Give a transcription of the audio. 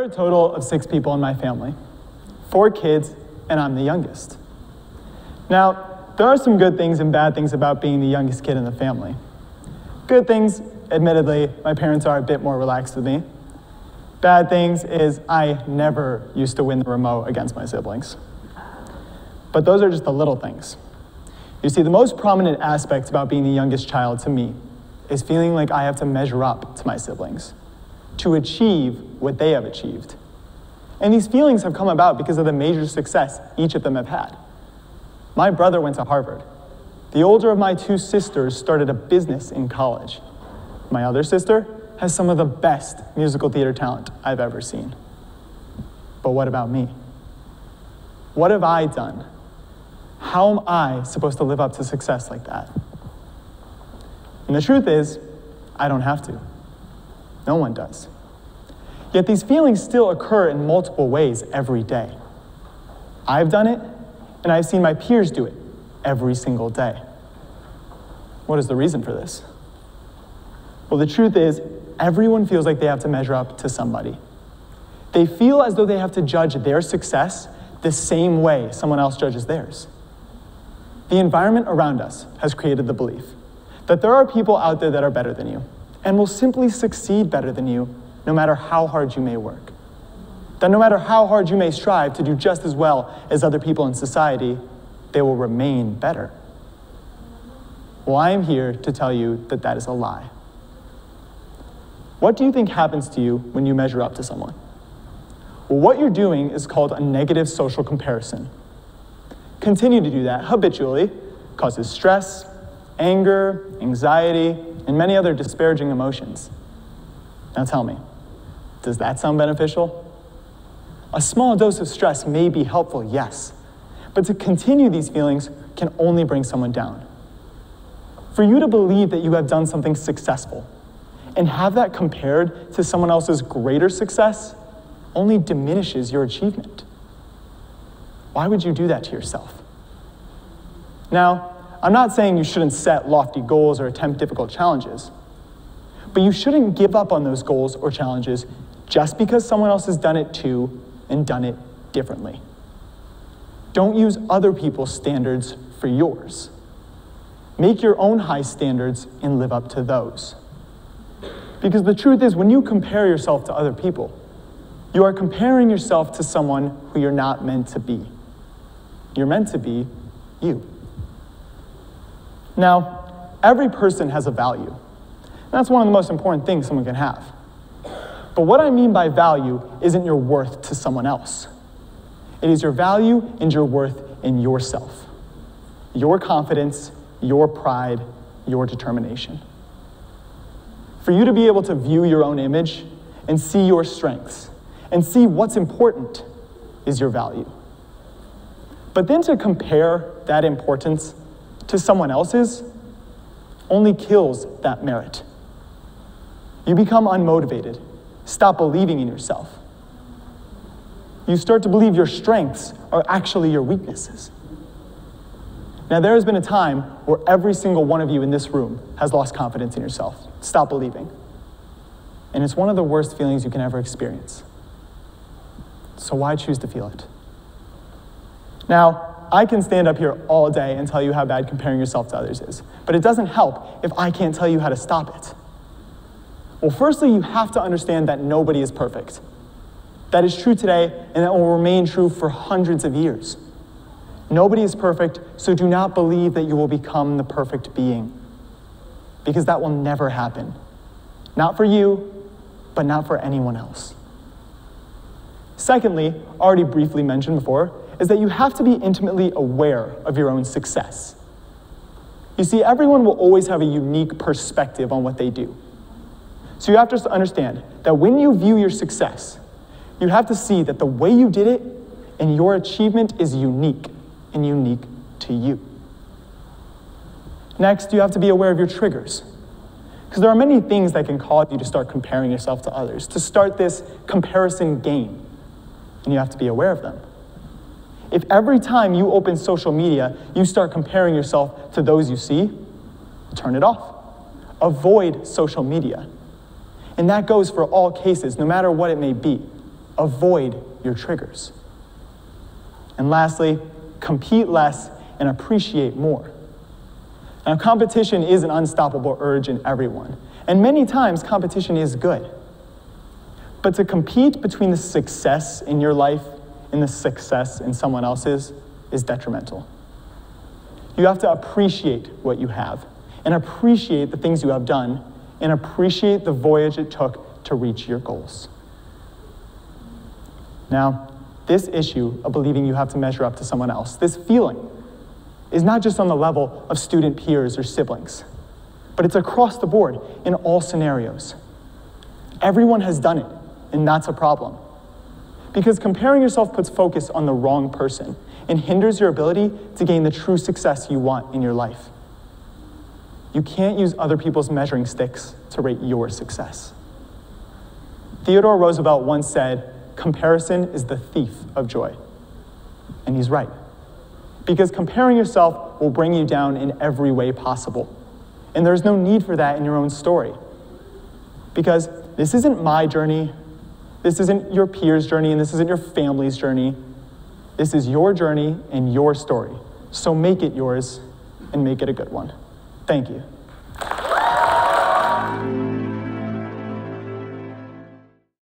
are a total of 6 people in my family, 4 kids, and I'm the youngest. Now, there are some good things and bad things about being the youngest kid in the family. Good things, admittedly, my parents are a bit more relaxed with me. Bad things is I never used to win the remote against my siblings. But those are just the little things. You see, the most prominent aspects about being the youngest child to me is feeling like I have to measure up to my siblings, to achieve what they have achieved. And these feelings have come about because of the major success each of them have had. My brother went to Harvard. The older of my 2 sisters started a business in college. My other sister has some of the best musical theater talent I've ever seen. But what about me? What have I done? How am I supposed to live up to success like that? And the truth is, I don't have to. No one does. Yet these feelings still occur in multiple ways every day. I've done it, and I've seen my peers do it every single day. What is the reason for this? Well, the truth is, everyone feels like they have to measure up to somebody. They feel as though they have to judge their success the same way someone else judges theirs. The environment around us has created the belief that there are people out there that are better than you and will simply succeed better than you no matter how hard you may work. That no matter how hard you may strive to do just as well as other people in society, they will remain better. Well, I am here to tell you that that is a lie. What do you think happens to you when you measure up to someone? Well, what you're doing is called a negative social comparison. Continue to do that habitually causes stress, anger, anxiety, and many other disparaging emotions. Now tell me, does that sound beneficial? A small dose of stress may be helpful, yes, but to continue these feelings can only bring someone down. For you to believe that you have done something successful and have that compared to someone else's greater success only diminishes your achievement. Why would you do that to yourself? Now, I'm not saying you shouldn't set lofty goals or attempt difficult challenges, but you shouldn't give up on those goals or challenges just because someone else has done it too and done it differently. Don't use other people's standards for yours. Make your own high standards and live up to those. Because the truth is, when you compare yourself to other people, you are comparing yourself to someone who you're not meant to be. You're meant to be you. Now, every person has a value. That's one of the most important things someone can have. But what I mean by value isn't your worth to someone else. It is your value and your worth in yourself. Your confidence, your pride, your determination. For you to be able to view your own image and see your strengths and see what's important is your value. But then to compare that importance to someone else's only kills that merit. You become unmotivated, stop believing in yourself. You start to believe your strengths are actually your weaknesses. Now, there has been a time where every single one of you in this room has lost confidence in yourself, stop believing. And it's one of the worst feelings you can ever experience. So why choose to feel it? Now, I can stand up here all day and tell you how bad comparing yourself to others is, but it doesn't help if I can't tell you how to stop it. Well, firstly, you have to understand that nobody is perfect. That is true today, and that will remain true for hundreds of years. Nobody is perfect, so do not believe that you will become the perfect being, because that will never happen. Not for you, but not for anyone else. Secondly, already briefly mentioned before, is that you have to be intimately aware of your own success. You see, everyone will always have a unique perspective on what they do. So you have to understand that when you view your success, you have to see that the way you did it and your achievement is unique and unique to you. Next, you have to be aware of your triggers. Because there are many things that can cause you to start comparing yourself to others, to start this comparison game, and you have to be aware of them. If every time you open social media, you start comparing yourself to those you see, turn it off. Avoid social media. And that goes for all cases, no matter what it may be. avoid your triggers. And lastly, compete less and appreciate more. Now, competition is an unstoppable urge in everyone, and many times competition is good. But to compete between the success in your life and the success in someone else's is detrimental. You have to appreciate what you have, and appreciate the things you have done, and appreciate the voyage it took to reach your goals. Now, this issue of believing you have to measure up to someone else, this feeling, is not just on the level of student peers or siblings, but it's across the board in all scenarios. Everyone has done it, and that's a problem. Because comparing yourself puts focus on the wrong person and hinders your ability to gain the true success you want in your life. You can't use other people's measuring sticks to rate your success. Theodore Roosevelt once said, "Comparison is the thief of joy." And he's right. Because comparing yourself will bring you down in every way possible. And there's no need for that in your own story. Because this isn't my journey, this isn't your peer's journey, and this isn't your family's journey. This is your journey and your story. So make it yours and make it a good one. Thank you.